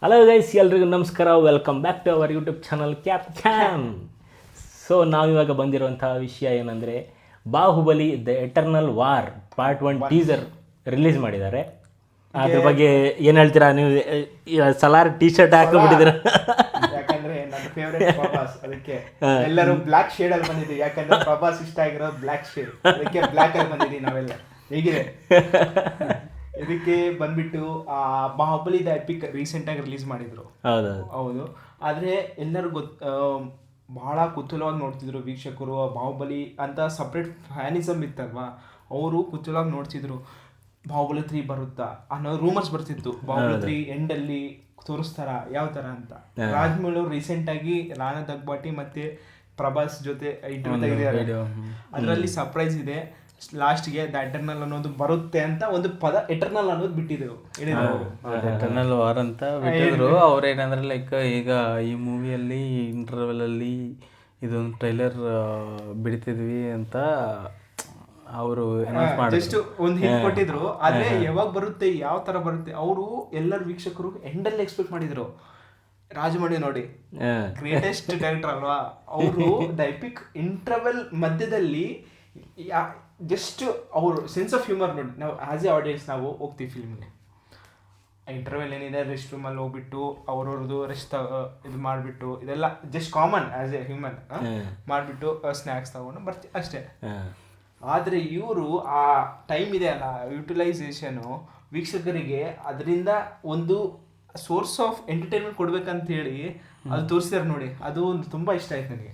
Hello guys, ಎಲ್ರಿಗೂ ನಮಸ್ಕಾರ. Welcome back to our YouTube channel cap cam. So ನಾವಿವಾಗ ಬಂದಿರುವಂತಹ ವಿಷಯ ಏನಂದರೆ, Baahubali the eternal war part 1 teaser release ಮಾಡಿದ್ದಾರೆ. ಅದ್ರ ಬಗ್ಗೆ ಏನು ಹೇಳ್ತೀರಾ ನೀವು? ಸಲಾರ್ ಟೀ ಶರ್ಟ್ ಹಾಕೊಂಡ್ಬಿಟ್ಟಿದ್ದೀರಾ? ಯಾಕಂದ್ರೆ ನನ್ನ ಫೇವರೇಟ್ ಪ್ರಭಾಸ್, ಅದಕ್ಕೆ ಎಲ್ಲರೂ ಬ್ಲಾಕ್ ಶೇಡ್ ಅಲ್ಲಿ ಬಂದಿದ್ದೀವಿ. ಯಾಕಂದ್ರೆ ಪ್ರಭಾಸ್ ಇಷ್ಟ ಆಗಿರೋ ಬ್ಲಾಕ್ ಶೇಡ್, ಅದಕ್ಕೆ ಬ್ಲಾಕ್ ಅಲ್ಲಿ ಬಂದಿದ್ದೀವಿ ನಾವೆಲ್ಲ. ಹೇಗಿದೆ ಇದಕ್ಕೆ ಬಂದ್ಬಿಟ್ಟು ಬಾಹುಬಲಿ ದ ಎಪಿಕ್ ರೀಸೆಂಟ್ ಆಗಿ ರಿಲೀಸ್ ಮಾಡಿದ್ರು. ಹೌದು. ಆದ್ರೆ ಎಲ್ಲರೂ ಬಹಳ ಕುತೂಹಲವಾಗಿ ನೋಡ್ತಿದ್ರು ವೀಕ್ಷಕರು. ಬಾಹುಬಲಿ ಅಂತ ಸಪ್ರೇಟ್ ಫ್ಯಾನಿಸಮ್ ಇತ್ತಲ್ವಾ, ಅವರು ಕುತೂಹಲವಾಗಿ ನೋಡ್ತಿದ್ರು. ಬಾಹುಬಲಿ 3 ಬರುತ್ತಾ ಅನ್ನೋ ರೂಮರ್ಸ್ ಬರ್ತಿತ್ತು. ಬಾಹುಬಲಿ 3 ಎಂಡ್ ಅಲ್ಲಿ ತೋರಿಸ್ತಾರ ಯಾವ ತರ ಅಂತ. ರಾಜ್ಮೌಳಿ ಅವರು ರೀಸೆಂಟ್ ಆಗಿ ರಾಣಾ ದಗ್ಬಾಟಿ ಮತ್ತೆ ಪ್ರಭಾಸ್ ಜೊತೆ ಇಂಟರ್ವ್ಯೂ ತೆಗೆದಿದ್ದಾರೆ. ಅದರಲ್ಲಿ ಸರ್ಪ್ರೈಸ್ ಇದೆ, ಲಾಸ್ಟ್ಗೆ ದ ಎಟರ್ನಲ್ ಅನ್ನೋದು ಬರುತ್ತೆ ಅಂತ ಒಂದು ಪದ ಎಟರ್ನಲ್ ಅನ್ನೋದು ಬಿಟ್ಟಿದ್ರು. ಎಟರ್ನಲ್ ವಾರ್ ಅಂತ ಬಿಟ್ಟಿದ್ರು. ಅವ್ರೇನಂದ್ರೆ ಲೈಕ್ ಈಗ ಈ ಮೂವಿಯಲ್ಲಿ ಇಂಟರ್ವೆಲ್ ಅಲ್ಲಿ ಇದೊಂದು ಟ್ರೈಲರ್ ಬಿಡ್ತಿದ್ವಿ ಅಂತ ಅವರು ಜಸ್ಟ್ ಒಂದು ಹಿಂಟ್ ಕೊಟ್ಟಿದ್ರು. ಆದ್ರೆ ಯಾವಾಗ ಬರುತ್ತೆ, ಯಾವ ತರ ಬರುತ್ತೆ, ಅವರು ಎಲ್ಲರ ವೀಕ್ಷಕರು ಎಂಡಲ್ಲಿ ಎಕ್ಸ್ಪೆಕ್ಟ್ ಮಾಡಿದ್ರು. ರಾಜಮೌಳಿ ನೋಡಿ, ಗ್ರೇಟೆಸ್ಟ್ ಡೈರೆಕ್ಟರ್ ಅಲ್ವಾ ಅವರು, ದ ಎಪಿಕ್ ಇಂಟರ್ವೆಲ್ ಮಧ್ಯದಲ್ಲಿ ಜಸ್ಟ್ ಅವರು ಸೆನ್ಸ್ ಆಫ್ ಹ್ಯೂಮರ್ ನೋಡಿ. ನಾವು ಆಸ್ ಎ ಆಡಿಯನ್ಸ್ ನಾವು ಹೋಗ್ತೀವಿ ಫಿಲ್ಮ್ಗೆ, ಇಂಟರ್ವೆಲ್ ಏನಿದೆ ರೆಸ್ಟ್ ರೂಮಲ್ಲಿ ಹೋಗ್ಬಿಟ್ಟು ಅವ್ರವ್ರದ್ದು ರೆಸ್ಟ್ ಇದು ಮಾಡಿಬಿಟ್ಟು, ಇದೆಲ್ಲ just common as A human ಮಾಡಿಬಿಟ್ಟು ಸ್ನ್ಯಾಕ್ಸ್ ತಗೊಂಡು ಬರ್ತೀವಿ ಅಷ್ಟೇ. ಆದರೆ ಇವರು ಆ ಟೈಮ್ ಇದೆ ಅಲ್ಲ, ಯುಟಿಲೈಸೇಷನು ವೀಕ್ಷಕರಿಗೆ ಅದರಿಂದ ಒಂದು ಸೋರ್ಸ್ ಆಫ್ ಎಂಟರ್ಟೈನ್ಮೆಂಟ್ ಕೊಡ್ಬೇಕಂತ ಹೇಳಿ ಅದು ತೋರಿಸಿದಾರೆ ನೋಡಿ. ಅದು ಒಂದು ತುಂಬ ಇಷ್ಟ ಆಯ್ತು ನನಗೆ.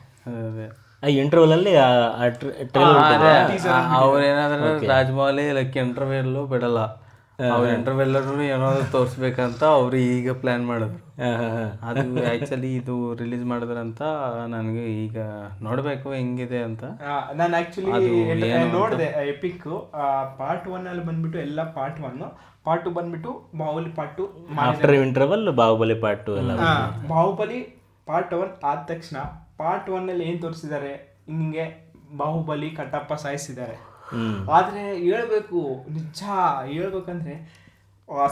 ಇಂಟರ್ವಲ್ ಅಲ್ಲಿ ಅವ್ರೇನಾದ್ರೆ ರಾಜಮೌಳಿ ಲೈಕ್ ಇಂಟರ್ವೆಲ್ಲು ಬಿಡಲ್ಲ, ಅವ್ರ ಇಂಟರ್ವೆಲ್ಲರೂ ಏನಾದ್ರು ತೋರಿಸ್ಬೇಕಂತ ಅವ್ರು ಈಗ ಪ್ಲಾನ್ ಮಾಡಿದ್ರು. ಅದು ಆ್ಯಕ್ಚುಲಿ ಇದು ರಿಲೀಸ್ ಮಾಡಿದ್ರಂತ ನನಗೆ ಈಗ ನೋಡಬೇಕು ಹೆಂಗಿದೆ ಅಂತ. ನಾನು ಆ್ಯಕ್ಚುಲಿ ನೋಡಿದೆ ಎಪಿಕ್ ಪಾರ್ಟ್ 1 ಅಲ್ಲಿ ಬಂದ್ಬಿಟ್ಟು ಎಲ್ಲ ಪಾರ್ಟ್ 1, ಪಾರ್ಟ್ 2 ಬಂದ್ಬಿಟ್ಟು Baahubali part 2 after interval Baahubali part 2 ಎಲ್ಲ. ಬಾಹುಬಲಿ ಪಾರ್ಟ್ 1 ಆದ ತಕ್ಷಣ ಪಾರ್ಟ್ 1 ಅಲ್ಲಿ ಏನು ತೋರಿಸಿದ್ದಾರೆ, ಹಿಂಗೆ ಬಾಹುಬಲಿ ಕಟ್ಟಪ್ಪ ಸಾಯಿಸಿದ್ದಾರೆ. ಆದರೆ ಹೇಳ್ಬೇಕು, ನಿಜ ಹೇಳ್ಬೇಕಂದ್ರೆ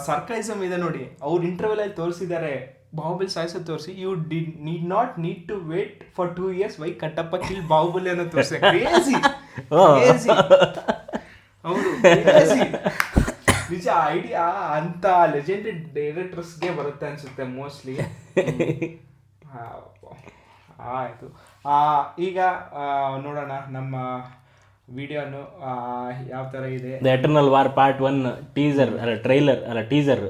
ಸರ್ಕೈಸಮ್ ಇದೆ ನೋಡಿ. ಅವ್ರು ಇಂಟರ್ವೆಲ್ ಅಲ್ಲಿ ತೋರಿಸಿದ್ದಾರೆ ಬಾಹುಬಲಿ ಸಾಯಿಸೋದು ತೋರಿಸಿ, you need to wait for 2 years why Kattappa kill Baahubali ಅನ್ನೋ ತೋರಿಸಿ. ಕ್ರೇಜಿ ಹೌದು, ನಿಜ ಐಡಿಯಾ ಅಂತ ಲೆಜೆಂಡರಿ ಡೈರೆಕ್ಟರ್ಸ್ಗೆ ಬರುತ್ತೆ ಅನ್ಸುತ್ತೆ ಮೋಸ್ಟ್ಲಿ. ಆಯಿತು, ಈಗ ನೋಡೋಣ ನಮ್ಮ ವಿಡಿಯೋನು ಯಾವ ಥರ ಇದೆ. The eternal war part 1 teaser ಅಲ್ಲ ಟ್ರೈಲರ್ ಅಲ್ಲ ಟೀಸರ್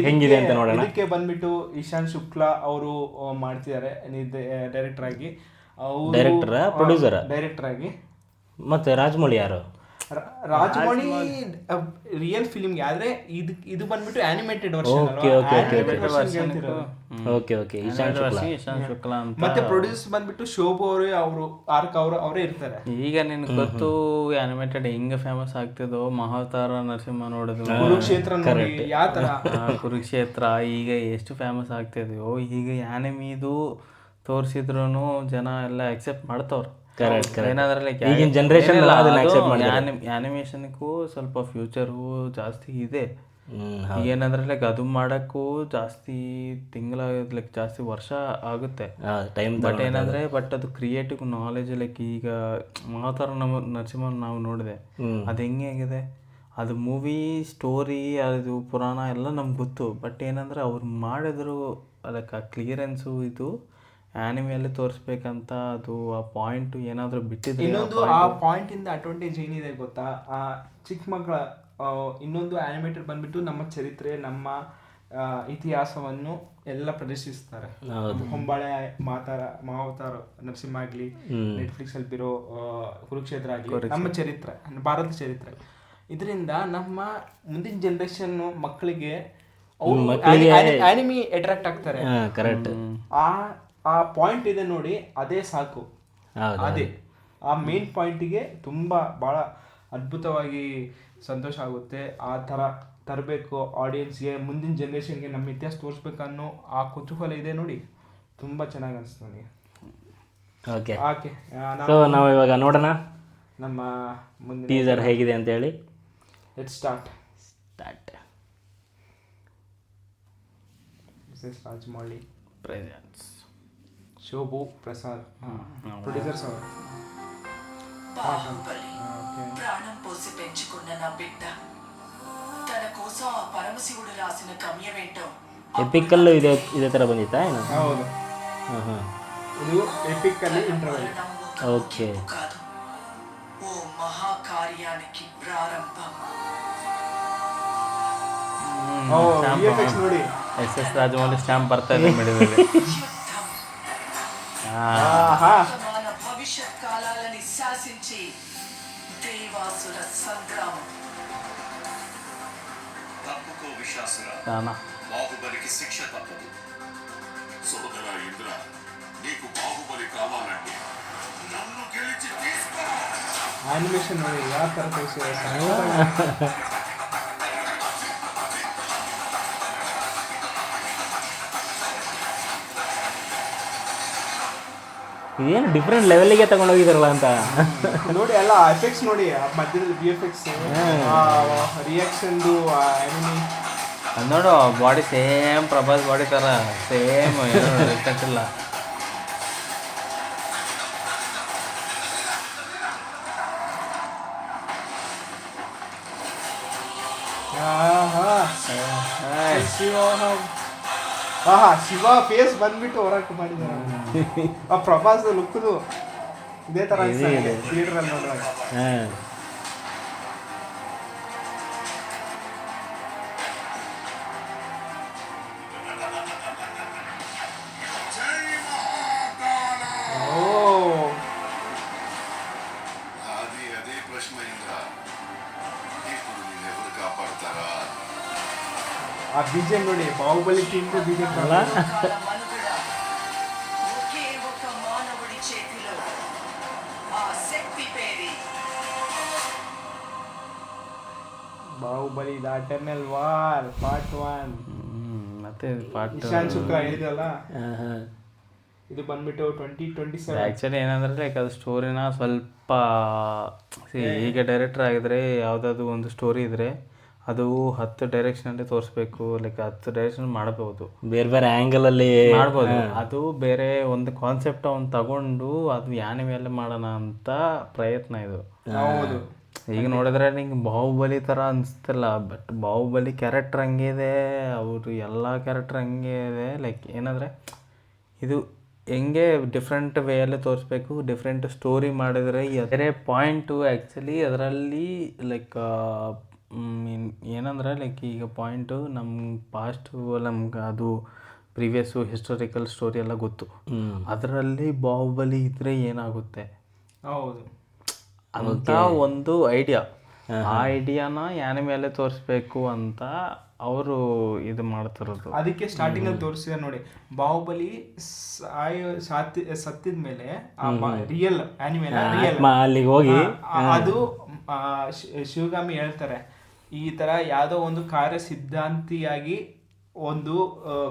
ಹೆಂಗಿದೆ ಅಂತ ನೋಡೋಣ. ಇದಕ್ಕೆ ಬಂದ್ಬಿಟ್ಟು ಇಶಾನ್ ಶುಕ್ಲಾ ಅವರು ಮಾಡ್ತಿದ್ದಾರೆ ಡೈರೆಕ್ಟರ್ ಆಗಿ. ಡೈರೆಕ್ಟರ್ ಆಗಿ ಮತ್ತೆ ರಾಜಮೌಳಿ ಯಾರು? ರಾಜಮೌಳಿ ರಿಯಲ್ ಫಿಲ್ಮ್ಗೆ, ಆದ್ರೆ ಇದು ಬಂದ್ಬಿಟ್ಟು ಆನಿಮೇಟೆಡ್ ವರ್ಷನ್. ಮತ್ತೆ ಪ್ರೊಡ್ಯೂಸ್ ಬಂದ್ಬಿಟ್ಟು ಶೋಭು ಅವರು ಅವರೇ ಇರ್ತಾರೆ. ಈಗ ನಿನ್ಗೆ ಗೊತ್ತು ಆನಿಮೇಟೆಡ್ ಹೆಂಗ ಫೇಮಸ್ ಆಗ್ತಿದೋ, ಮಹಾವತಾರ ನರಸಿಂಹ ನೋಡಿದ್ರು, ಕುರುಕ್ಷೇತ್ರ ನೋಡಿ ಯಾವ ತರ, ಕುರುಕ್ಷೇತ್ರ ಈಗ ಎಷ್ಟು ಫೇಮಸ್ ಆಗ್ತಿದೆಯೋ, ಈಗ ಆನಿಮಿದು ತೋರಿಸಿದ್ರು ಜನ ಎಲ್ಲ ಅಕ್ಸೆಪ್ಟ್ ಮಾಡ್ತವ್ರು. ಆನಿಮೇಷನ್ಗೂ ಸ್ವಲ್ಪ ಫ್ಯೂಚರು ಜಾಸ್ತಿ ಇದೆ. ಏನಂದ್ರೆ ಲೈಕ್ ಅದು ಮಾಡಕ್ಕೂ ಜಾಸ್ತಿ ತಿಂಗಳ ಲೈಕ್ ಜಾಸ್ತಿ ವರ್ಷ ಆಗುತ್ತೆ ಬಟ್ ಏನಂದ್ರೆ ಅದು ಕ್ರಿಯೇಟಿವ್ ನಾಲೆಜ್. ಲೈಕ್ ಈಗ ಮಾತಾರ ನರಸಿಂಹ ನಾವು ನೋಡಿದೆ, ಅದು ಹೆಂಗೆ ಆಗಿದೆ, ಅದು ಮೂವಿ ಸ್ಟೋರಿ ಅದು ಪುರಾಣ ಎಲ್ಲ ನಮ್ಗೆ ಗೊತ್ತು. ಬಟ್ ಏನಂದ್ರೆ ಅವ್ರು ಮಾಡಿದ್ರು ಲೈಕ್ ಆ ಕ್ಲಿಯರೆನ್ಸು ಇದು ಆನಿಮೆಯಲ್ಲಿ ತೋರಿಸ್ಬೇಕಂತ, ಅದು ಆ ಪಾಯಿಂಟ್ ಏನಾದರೂ ಬಿಟ್ಟಿದ್ರೆ. ಇನ್ನೊಂದು ಆ ಪಾಯಿಂಟ್ ಇಂದ ಅಡ್ವಾಂಟೇಜ್ ಏನಿದೆ ಗೊತ್ತಾ, ಆ ಚಿಕ್ಕ ಮಕ್ಕಳ ಇನ್ನೊಂದು ಆನಿಮೇಟರ್ ಬಂದ್ಬಿಟ್ಟು ನಮ್ಮ ಚರಿತ್ರೆ, ನಮ್ಮ ಇತಿಹಾಸವನ್ನು ಎಲ್ಲ ಪ್ರದರ್ಶಿಸ್ತಾರೆ. ಹೊಂಬಾಳೆ ಮಹಾವತಾರ ನರಸಿಂಹ ಆಗ್ಲಿ, ನೆಟ್ಫ್ಲಿಕ್ಸ್ ಅಲ್ಲಿ ಇರೋ ಕುರುಕ್ಷೇತ್ರ ಆಗ್ಲಿ, ನಮ್ಮ ಚರಿತ್ರೆ, ಭಾರತ ಚರಿತ್ರೆ. ಇದರಿಂದ ನಮ್ಮ ಮುಂದಿನ ಜನರೇಷನ್ ಮಕ್ಕಳಿಗೆ ಆನಿಮಿ ಅಟ್ರಾಕ್ಟ್ ಆಗ್ತಾರೆ. ಆ ಪಾಯಿಂಟ್ ಇದೆ ನೋಡಿ, ಅದೇ ಸಾಕು. ಅದೇ ಆ ಮೇನ್ ಪಾಯಿಂಟಿಗೆ ತುಂಬ ಭಾಳ ಅದ್ಭುತವಾಗಿ ಸಂತೋಷ ಆಗುತ್ತೆ. ಆ ಥರ ತರಬೇಕು ಆಡಿಯನ್ಸ್ಗೆ, ಮುಂದಿನ ಜನ್ರೇಷನ್ಗೆ ನಮ್ಮ ಇತಿಹಾಸ ತೋರಿಸ್ಬೇಕನ್ನೋ ಆ ಕುತೂಹಲ ಇದೆ ನೋಡಿ. ತುಂಬ ಚೆನ್ನಾಗಿ ಅನಿಸ್ತು ನನಗೆ. ಓಕೆ, ನಾವು ಇವಾಗ ನೋಡೋಣ ನಮ್ಮ ಮುಂದಿನ ಟೀಸರ್ ಹೇಗಿದೆ ಅಂತ ಹೇಳಿ. Let's start. Mrs Rajamouli, presence Shobu Prasad, producers ఎవరు? బాహుబలి ప్రాణం పోసి పెంచుకున్న నా బిడ్డ తన కోసం ఆ పరమశివుడు రాసిన గమ్యమేంటో ಎಪಿಕಲ್ಲು ಇದೇ ಥರ ಬಂದಿತ್ತಾ ಏನು? ಹೌದು, ಹಾಂ ಹಾಂ ಇದು ಎಪಿಕ್ ಅಲ್ಲಿ ಇಂಟರ್ವಲ್. ఓకే. కాదు, ఓ మహాకార్యానికి ప్రారంభం. ವಿಎಫ್ಎಕ್ಸ್ ನೋಡಿ. SS ರಾಜಮೌಳಿ ಸ್ಟ್ಯಾಂಪ್ ಬರ್ತಾ ಇದೆ ಮೇಡದಲ್ಲಿ. వర్తమాన భవిష్యత్ కాలాలని శాసించి దేవాసుర సంగ్రామం. తప్పుకో విశాసుర, బాహుబలికి శిక్ష తప్పదు. సోదరా ఇంద్ర, నీకు బాహుబలి కావాలంటే నన్ను గెలిచి తీసుకో. ಆನಿಮೇಷನ್ ನೋಡಿ ಯಾವ ಥರ ತೋರಿಸಿದ್ದಾರೆ. ಇದೇನು ಡಿಫ್ರೆಂಟ್ ಲೆವೆಲ್ಗೆ ತಗೊಂಡೋಗಿದಾರಲ್ಲ ಅಂತ ನೋಡಿ, ಎಲ್ಲ ಎಫೆಕ್ಟ್ಸ್ ನೋಡಿ, ಮಧ್ಯದಲ್ಲಿ VFX ರಿಯಾಕ್ಷನ್ದು ಎನಿಮಿ ನೋಡು, ಬಾಡಿ ಸೇಮ್ ಪ್ರಭಾಸ್ ಬಾಡಿ ಥರ ಸೇಮ್ ಏನು ಡಿಫ್ರೆಂಟ್ ಇಲ್ಲ. ಶಿವ ಫೇಸ್ ಬಂದ್ಬಿಟ್ಟು ಹೊರಕ್ಕೆ ಮಾಡಿದ್ದಾರೆ. ಆ ಪ್ರಭಾಸ್ ಲುಕ್ದು ಇದೇ ತರ ಥಿಯೇಟರ್ ಅಲ್ಲಿ ನೋಡುವಾಗ. ಹಾಂ అదే ప్రశ్న ఇంద్ర, ఇప్పుడు నిన్నెవరు కాపాడతారా? ఆ బీజం ನೋಡಿ, బాహుబలి టీమ్ బీజం కాల మనుగడ ఒకే ఒక మానవుడి చేతిలో. ఆ శక్తి పేరి Baahubali the eternal war part 1. ಮತ್ತೆ ಪಾರ್ಟ್ ಇಶಾನ್ ಶುಕ್ಲಾ ಹೇಳಿದಲ್ಲ, ಹಾಂ ಇದು ಬಂದ್ಬಿಟ್ಟು 2027. ಆ್ಯಕ್ಚುಲಿ ಏನಂದರೆ ಲೈಕ್ ಅದು ಸ್ಟೋರಿನ ಸ್ವಲ್ಪ ಈಗ ಡೈರೆಕ್ಟರ್ ಆಗಿದ್ರೆ ಯಾವುದಾದ್ರು ಒಂದು ಸ್ಟೋರಿ ಇದ್ದರೆ ಅದು 10 ಡೈರೆಕ್ಷನಲ್ಲಿ ತೋರಿಸ್ಬೇಕು, ಲೈಕ್ 10 ಡೈರೆಕ್ಷನ್ ಮಾಡಬಹುದು, ಬೇರೆ ಬೇರೆ ಆ್ಯಂಗಲಲ್ಲಿ ಮಾಡ್ಬೋದು. ಅದು ಬೇರೆ ಒಂದು ಕಾನ್ಸೆಪ್ಟ್ ಅವ್ನು ತಗೊಂಡು ಅದು ಯಾನೆ ಮೇಲೆ ಮಾಡೋಣ ಅಂತ ಪ್ರಯತ್ನ ಇದು. ಹೌದು, ಈಗ ನೋಡಿದ್ರೆ ನಿಂಗೆ ಬಾಹುಬಲಿ ಥರ ಅನಿಸ್ತಿಲ್ಲ, ಬಟ್ ಬಾಹುಬಲಿ ಕ್ಯಾರೆಕ್ಟರ್ ಹಂಗೆ ಇದೆ, ಅವರು ಎಲ್ಲ ಕ್ಯಾರೆಕ್ಟರ್ ಹಂಗೆ ಇದೆ. ಲೈಕ್ ಏನಂದರೆ ಇದು ಹೆಂಗೆ ಡಿಫ್ರೆಂಟ್ ವೇಯಲ್ಲಿ ತೋರಿಸ್ಬೇಕು, ಡಿಫ್ರೆಂಟ್ ಸ್ಟೋರಿ ಮಾಡಿದರೆ ಬೇರೆ ಪಾಯಿಂಟು ಆ್ಯಕ್ಚುಲಿ ಅದರಲ್ಲಿ ಲೈಕ್ ಏನಂದರೆ ಲೈಕ್ ಈಗ ಪಾಯಿಂಟು ನಮ್ಮ ಪಾಸ್ಟು ನಮ್ಗೆ ಅದು ಪ್ರೀವಿಯಸ್ಸು ಹಿಸ್ಟೋರಿಕಲ್ ಸ್ಟೋರಿ ಎಲ್ಲ ಗೊತ್ತು. ಅದರಲ್ಲಿ ಬಾಹುಬಲಿ ಇದ್ದರೆ ಏನಾಗುತ್ತೆ ಹೌದು ಅಂತ ಒಂದು ಐಡಿಯಾ, ಆ ಐಡಿಯಾನ ಯಾನೆ ಮೇಲೆ ತೋರಿಸ್ಬೇಕು ಅಂತ ಅವರು ಇದು ಮಾಡ್ತಿರೋದು. ಅದಕ್ಕೆ ಸ್ಟಾರ್ಟಿಂಗ್ ಅಲ್ಲಿ ತೋರಿಸಿದ ನೋಡಿ, ಬಾಹುಬಲಿ ಸತ್ತಿದ ಮೇಲೆ ರಿಯಲ್ ಆನಿಮೇಲ್ ಅಲ್ಲಿಗೆ ಹೋಗಿ ಅದು ಶಿವಗಾಮಿ ಹೇಳ್ತಾರೆ, ಈ ತರ ಯಾವುದೋ ಒಂದು ಕಾರ್ಯ ಸಿದ್ಧಾಂತಿಯಾಗಿ ಒಂದು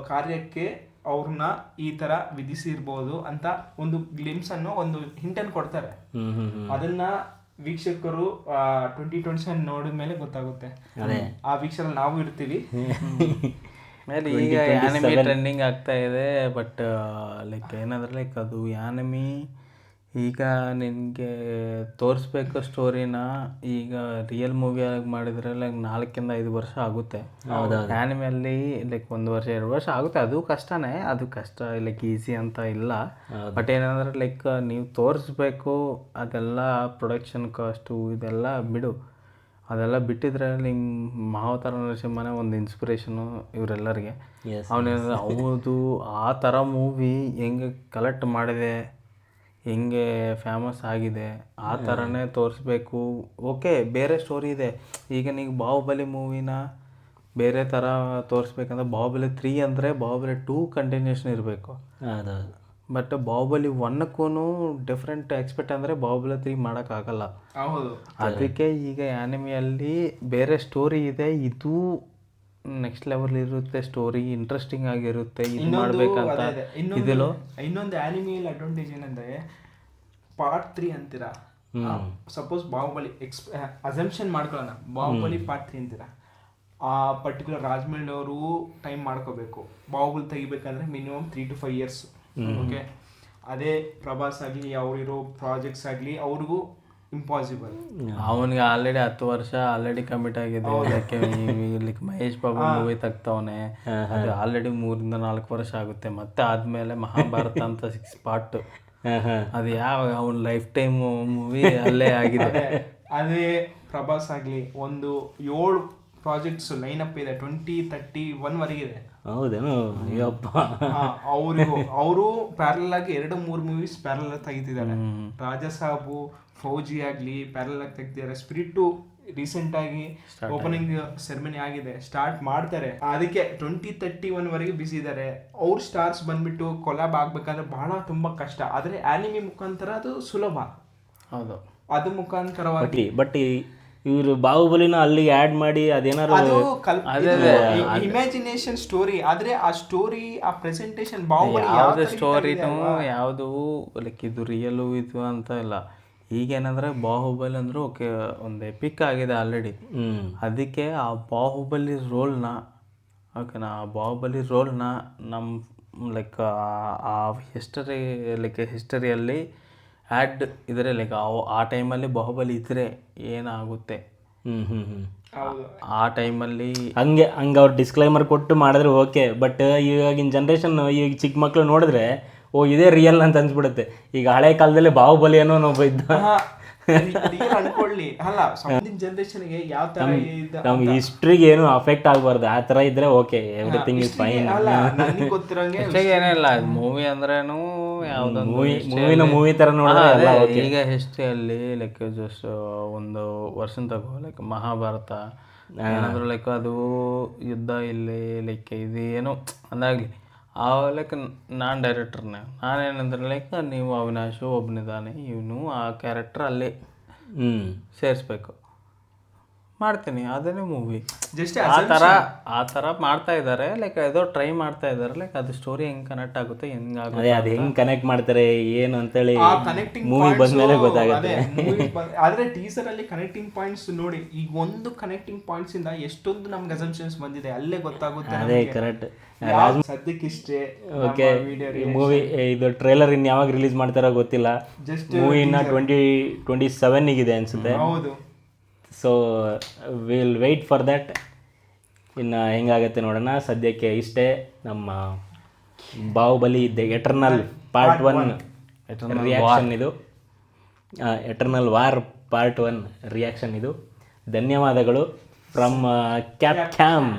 ಕಾರ್ಯಕ್ಕೆ ಅವ್ರನ್ನ ಈ ತರ ವಿಧಿಸಿರ್ಬೋದು ಅಂತ ಒಂದು ಗ್ಲಿಮ್ಸ್ ಅನ್ನು, ಒಂದು ಹಿಂಟ್ ಅನ್ನು ಕೊಡ್ತಾರೆ. ಅದನ್ನ ವೀಕ್ಷಕರು 2027 ನೋಡಿದ ಮೇಲೆ ಗೊತ್ತಾಗುತ್ತೆ. ಆ ವೀಕ್ಷಕರಲ್ಲಿ ನಾವು ಇರ್ತೀವಿ. ಮೇಲೆ ಈಗ ಆ್ಯನಿಮಿ ಟ್ರೆಂಡಿಂಗ್ ಆಗ್ತಾ ಇದೆ, ಬಟ್ ಲೈಕ್ ಏನಂದ್ರೆ ಲೈಕ್ ಅದು ಆ್ಯನಿಮಿ ಈಗ ನಿನಗೆ ತೋರಿಸ್ಬೇಕು ಸ್ಟೋರಿನ, ಈಗ ರಿಯಲ್ ಮೂವಿ ಆಗಿ ಮಾಡಿದರೆ ಲೈಕ್ 4-5 ವರ್ಷ ಆಗುತ್ತೆ. ಆ್ಯನಿಮಲ್ಲಿ ಲೈಕ್ 1 ವರ್ಷ 2 ವರ್ಷ ಆಗುತ್ತೆ, ಅದು ಕಷ್ಟನೇ, ಅದು ಕಷ್ಟ ಲೈಕ್ ಈಸಿ ಅಂತ ಇಲ್ಲ. ಬಟ್ ಏನಂದ್ರೆ ಲೈಕ್ ನೀವು ತೋರಿಸ್ಬೇಕು, ಅದೆಲ್ಲ ಪ್ರೊಡಕ್ಷನ್ ಕಾಸ್ಟು ಇದೆಲ್ಲ ಬಿಡು, ಅದೆಲ್ಲ ಬಿಟ್ಟಿದ್ರೆ ನಿಮ್ಮ ಮಹಾವತಾರ ನರಸಿಂಹನೇ ಒಂದು ಇನ್ಸ್ಪಿರೇಷನು ಇವರೆಲ್ಲರಿಗೆ. ಅವನೇನಂದ್ರೆ ಹೌದು ಆ ಥರ ಮೂವಿ ಹೆಂಗೆ ಕಲೆಕ್ಟ್ ಮಾಡಿದೆ, ಹೆಂಗೆ ಫೇಮಸ್ ಆಗಿದೆ, ಆ ಥರನೇ ತೋರಿಸ್ಬೇಕು. ಓಕೆ, ಬೇರೆ ಸ್ಟೋರಿ ಇದೆ. ಈಗ ನೀವು ಬಾಹುಬಲಿ ಮೂವಿನ ಬೇರೆ ಥರ ತೋರಿಸ್ಬೇಕಂದ್ರೆ ಬಾಹುಬಲಿ 3 ಅಂದರೆ ಬಾಹುಬಲಿ 2 ಕಂಟಿನ್ಯೂಷನ್ ಇರಬೇಕು. ಬಟ್ ಬಾಹುಬಲಿ 1ಕ್ಕೂ ಡಿಫ್ರೆಂಟ್ ಎಕ್ಸ್ಪೆಕ್ಟ್ ಅಂದರೆ ಬಾಹುಬಲಿ 3 ಮಾಡೋಕ್ಕಾಗಲ್ಲ. ಅದಕ್ಕೆ ಈಗ ಆ್ಯನಿಮಿಯಲ್ಲಿ ಬೇರೆ ಸ್ಟೋರಿ ಇದೆ, ಇದು ನೆಕ್ಸ್ಟ್ ಲೆವೆಲ್ ಇರುತ್ತೆ, ಸ್ಟೋರಿ ಇಂಟ್ರೆಸ್ಟಿಂಗ್ ಆಗಿರುತ್ತೆ, ಇದು ಮಾಡ್ಬೇಕಂತ. ಇದೆಲ್ಲೋ ಇನ್ನೊಂದು ಆನಿಮಿಯಲ್ಲಿ ಅಡ್ವಾಂಟೇಜ್ ಏನಂದ್ರೆ ಪಾರ್ಟ್ 3 ಅಂತೀರಾ, ಸಪೋಸ್ ಬಾಹುಬಲಿ ಅಸಂಪ್ಷನ್ ಮಾಡ್ಕೊಳ್ಳೋಣ, ಬಾಹುಬಲಿ ಪಾರ್ಟ್ 3 ಅಂತೀರಾ, ಆ ಪರ್ಟಿಕ್ಯುಲರ್ ರಾಜಮೌಳಿ ಅವರು ಟೈಮ್ ಮಾಡ್ಕೋಬೇಕು. ಬಾಹುಬಲಿ ತೆಗಿಬೇಕಂದ್ರೆ ಮಿನಿಮಮ್ 3 to 5 years. ಓಕೆ, ಅದೇ ಪ್ರಭಾಸ್ ಆಗಲಿ ಅವರಿರೋ ಪ್ರಾಜೆಕ್ಟ್ಸ್ ಆಗಲಿ ಅವ್ರಿಗೂ ಇಂಪಾಸಿಬಲ್. ಅವನಿಗೆ ಆಲ್ರೆಡಿ 10 ವರ್ಷ ಆಲ್ರೆಡಿ ಕಮಿಟ್ ಆಗಿದೆ. ಲೈಕ್ ಮಹೇಶ್ ಬಾಬು ಮೂವಿ ತೆಗ್ತವನೆ, ಅದು ಆಲ್ರೆಡಿ 3-4 ವರ್ಷ ಆಗುತ್ತೆ. ಮತ್ತೆ ಆದ್ಮೇಲೆ ಮಹಾಭಾರತ ಅಂತ 6 part, ಅದು ಯಾವ ಅವನ ಲೈಫ್ ಟೈಮ್ ಮೂವಿ ಅಲ್ಲೇ ಆಗಿದೆ. ಅದೇ ಪ್ರಭಾಸ್ ಆಗಲಿ ಒಂದು 7 ಪ್ರಾಜೆಕ್ಟ್ಸ್ ಲೈನ್ ಅಪ್ ಇದೆ, 2031 ವರೆಗಿದೆ. ಹೌದೇನು? ಅಯ್ಯಪ್ಪ. ಅವರು ಪ್ಯಾರಲ್ ಆಗಿ 2-3 ಮೂವೀಸ್ ಪ್ಯಾರಲ್ ತೆಗಿತಿದ್ದಾರೆ. ರಾಜಾ ಸಾಬು, ಫೌಜಿ ಆಗಲಿ ಪ್ಯಾರಲ್ ಆಗಿ ತೆಗ್ದಿದ್ದಾರೆ. ಸ್ಪಿರಿಟ್ ರೀಸೆಂಟ್ ಆಗಿ ಓಪನಿಂಗ್ ಸೆರೆಮನಿ ಆಗಿದೆ, ಸ್ಟಾರ್ಟ್ ಮಾಡ್ತಾರೆ. ಅದಕ್ಕೆ 2031 ವರೆಗೆ ಬಿಸಿ ಇದ್ದಾರೆ. ಅವ್ರ ಸ್ಟಾರ್ಸ್ ಬಂದ್ಬಿಟ್ಟು ಕೊಲಾಬ್ ಆಗ್ಬೇಕಾದ್ರೆ ಬಹಳ ತುಂಬಾ ಕಷ್ಟ. ಆದ್ರೆ ಆನಿಮಿ ಮುಖಾಂತರ ಅದು ಸುಲಭ. ಹೌದು, ಅದು ಮುಖಾಂತರವಾಗಿ ಬಟ್ ಇವರು ಬಾಹುಬಲಿನ ಅಲ್ಲಿಗೆ ಆ್ಯಡ್ ಮಾಡಿ ಅದೇನಾದ್ರು ಇಮ್ಯಾಜಿನೇಷನ್ ಸ್ಟೋರಿ. ಆದ್ರೆ ಆ ಸ್ಟೋರಿ, ಆ ಪ್ರೆಸೆಂಟೇಷನ್ ಬಾಹುಬಲಿ ಯಾವುದೇ ಸ್ಟೋರಿನೂ ಯಾವುದು ಲೈಕ್ ಇದು ರಿಯಲು ಇದು ಅಂತ ಇಲ್ಲ. ಈಗೇನಂದ್ರೆ ಬಾಹುಬಲಿ ಅಂದ್ರೆ ಓಕೆ ಒಂದು ಎಪಿಕ್ ಆಗಿದೆ ಆಲ್ರೆಡಿ. ಅದಕ್ಕೆ ಆ ಬಾಹುಬಲಿ ರೋಲ್ನ ಓಕೆನಾ, ಆ ಬಾಹುಬಲಿ ರೋಲ್ನ ನಮ್ಮ ಲೈಕ್ ಆ ಹಿಸ್ಟರಿಯಲ್ಲಿ ಆ್ಯಡ್ ಇದ್ರೆ ಲೈಕ್ ಆ ಟೈಮಲ್ಲಿ ಬಾಹುಬಲಿ ಇದ್ರೆ ಏನಾಗುತ್ತೆ, ಆ ಟೈಮಲ್ಲಿ ಹಂಗೆ ಅವ್ರು ಡಿಸ್ಕ್ಲೈಮರ್ ಕೊಟ್ಟು ಮಾಡಿದ್ರೆ ಓಕೆ. ಬಟ್ ಇವಾಗಿನ ಜನ್ರೇಷನ್, ಈಗ ಚಿಕ್ಕ ಮಕ್ಳು ನೋಡಿದ್ರೆ ಓ ಇದೇ ರಿಯಲ್ ಅಂತ ಅನ್ಸ್ಬಿಡುತ್ತೆ. ಈಗ ಹಳೆ ಕಾಲದಲ್ಲಿ ಬಾಹುಬಲಿ ಅನ್ನೋ ಒಬ್ಬ ಇದ್ದ, ಅನ್ಕೊಳ್ಳಿ ಅಲ್ಲ, ಮುಂದಿನ ಜನರೇಷನ್ಗೆ ಯಾವ ತರ ನಮ್ಗೆ ಹಿಸ್ಟ್ರಿಗೆ ಏನು ಅಫೆಕ್ಟ್ ಆಗಬಾರ್ದು. ಆ ಥರ ಇದ್ರೆ ಓಕೆ, ಎವ್ರಿಥಿಂಗ್ ಇಸ್ ಫೈನ್. ನನಗೆ ಗೊತ್ತಿರಂಗೆ ಏನಿಲ್ಲ, ಮೂವಿ ಅಂದ್ರೇನು ಯಾವುದೊಂದು ಮೂವಿ ಥರ ನೋಡಿದ್ರೆ ಈಗ ಹಿಸ್ಟ್ರಿಯಲ್ಲಿ ಲೈಕ್ ಜಸ್ಟ್ ಒಂದು ವರ್ಷನ್ ತಗೋ, ಲೈಕ್ ಮಹಾಭಾರತ ಏನಾದರೂ ಲೈಕ್ ಅದು ಯುದ್ಧ ಇಲ್ಲಿ ಲೈಕ್ ಇದು ಏನು ಅಂದಾಗಲಿ ಲೈಕ್ ನಾನು ಡೈರೆಕ್ಟರ್ನೇ, ನಾನೇನಂದ್ರೆ ಲೈಕ್ ನೀವು ಅವಿನಾಶು ಒಬ್ಬನಿದ್ದಾನೆ, ಇವನು ಆ ಕ್ಯಾರೆಕ್ಟರ್ ಅಲ್ಲೇ ಸೇರಿಸ್ಬೇಕು ಮಾಡ್ತೀನಿ, ಅದನ್ನೇ ಮೂವಿ. ಜಸ್ಟ್ ಆ ಥರ ಮಾಡ್ತಾ ಇದ್ದಾರೆ. ಲೈಕ್ ಏನೋ ಟ್ರೈ ಮಾಡ್ತಾ ಇದ್ದಾರೆ. ಲೈಕ್ ಅದು ಸ್ಟೋರಿ ಹೆಂಗೆ ಕನೆಕ್ಟ್ ಆಗುತ್ತೆ, ಅದೇ ಅದು ಹೆಂಗೆ ಕನೆಕ್ಟ್ ಮಾಡ್ತಾರೆ ಏನು ಅಂತೇಳಿ ಮೂವಿ ಬಂದ್ಮೇಲೆ ಗೊತ್ತಾಗುತ್ತೆ. ಆದ್ರೆ ಟೀಸರ್ ಅಲ್ಲಿ ಕನೆಕ್ಟಿಂಗ್ ಪಾಯಿಂಟ್ಸ್ ನೋಡಿ, ಈಗ ಒಂದು ಕನೆಕ್ಟಿಂಗ್ ಪಾಯಿಂಟ್ಸ್ ಇಂದ ಎಷ್ಟೊಂದು ನಮ್ಗೆ ಅಸಂಪ್ಷನ್ಸ್ ಬಂದಿದೆ, ಅಲ್ಲೇ ಗೊತ್ತಾಗುತ್ತೆ. ಅದೇ ಕರೆಕ್ಟ್. ಸದ್ಯಕ್ಕಿಷ್ಟೇ ಓಕೆ, ಮೂವಿ ಇದು ಟ್ರೇಲರ್ ಇನ್ನು ಯಾವಾಗ ರಿಲೀಸ್ ಮಾಡ್ತಾರೋ ಗೊತ್ತಿಲ್ಲ. ಮೂವಿ ಇನ್ನ 2027 ಇದೆ ಅನ್ಸುತ್ತೆ. ಹೌದು. So will wait for that. ಇನ್ನು ಹೆಂಗಾಗತ್ತೆ ನೋಡೋಣ. ಸದ್ಯಕ್ಕೆ ಇಷ್ಟೇ ನಮ್ಮ Baahubali the eternal part 1 reaction ಇದು. ಎಟರ್ನಲ್ ವಾರ್ ಪಾರ್ಟ್ 1 ರಿಯಾಕ್ಷನ್ ಇದು. ಧನ್ಯವಾದಗಳು ಫ್ರಮ್ ಕ್ಯಾಪ್ ಕ್ಯಾಮ್.